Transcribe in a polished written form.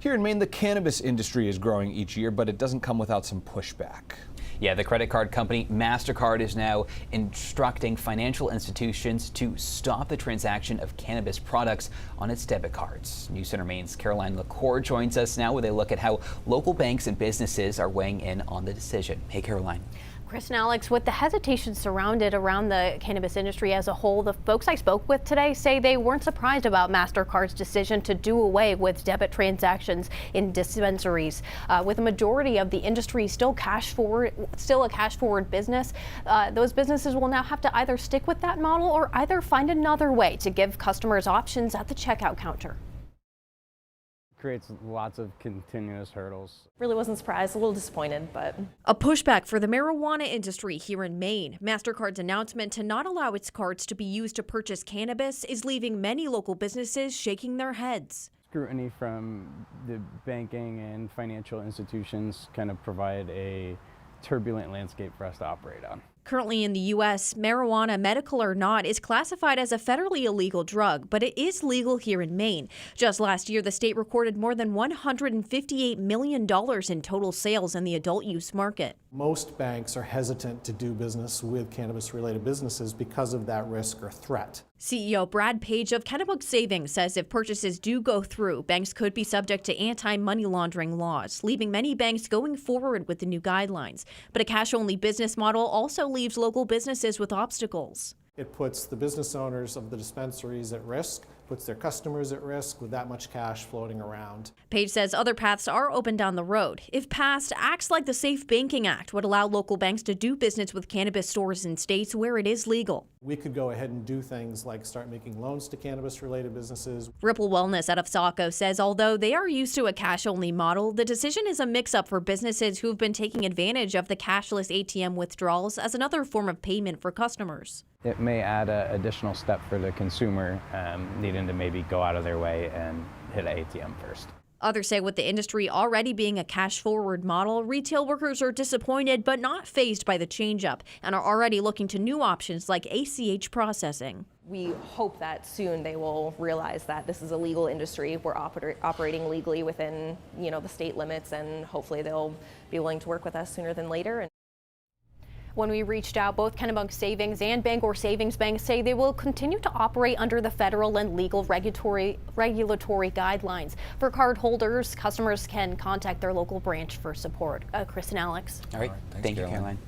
Here in Maine, the cannabis industry is growing each year, but it doesn't come without some pushback. Yeah, the credit card company Mastercard is now instructing financial institutions to stop the transaction of cannabis products on its debit cards. News Center Maine's Caroline LaCour joins us now with a look at how local banks and businesses are weighing in on the decision. Hey, Caroline. Chris and Alex, with the hesitation surrounded around the cannabis industry as a whole, the folks I spoke with today say they weren't surprised about Mastercard's decision to do away with debit transactions in dispensaries. With a majority of the industry still a cash forward business, those businesses will now have to either stick with that model or either find another way to give customers options at the checkout counter. Creates lots of continuous hurdles. Really wasn't surprised, a little disappointed, but. A pushback for the marijuana industry here in Maine. Mastercard's announcement to not allow its cards to be used to purchase cannabis is leaving many local businesses shaking their heads. Scrutiny from the banking and financial institutions kind of provide a turbulent landscape for us to operate on. Currently in the U.S., marijuana, medical or not, is classified as a federally illegal drug, but it is legal here in Maine. Just last year, the state recorded more than $158 million in total sales in the adult use market. Most banks are hesitant to do business with cannabis-related businesses because of that risk or threat. CEO Brad Page of Kennebec Savings says if purchases do go through, banks could be subject to anti-money laundering laws, leaving many banks going forward with the new guidelines. But a cash-only business model also leaves local businesses with obstacles. It puts the business owners of the dispensaries at risk, puts their customers at risk with that much cash floating around. Page says other paths are open down the road. If passed, acts like the Safe Banking Act would allow local banks to do business with cannabis stores in states where it is legal. We could go ahead and do things like start making loans to cannabis-related businesses. Ripple Wellness out of Saco says although they are used to a cash-only model, the decision is a mix-up for businesses who've been taking advantage of the cashless ATM withdrawals as another form of payment for customers. It may add an additional step for the consumer needing to maybe go out of their way and hit an ATM first. Others say with the industry already being a cash-forward model, retail workers are disappointed but not fazed by the change-up and are already looking to new options like ACH processing. We hope that soon they will realize that this is a legal industry. We're operating legally within, the state limits, and hopefully they'll be willing to work with us sooner than later. When we reached out, both Kennebec Savings and Bangor Savings Bank say they will continue to operate under the federal and legal regulatory guidelines. For card holders, customers can contact their local branch for support. Chris and Alex. All right. Thank you, Caroline.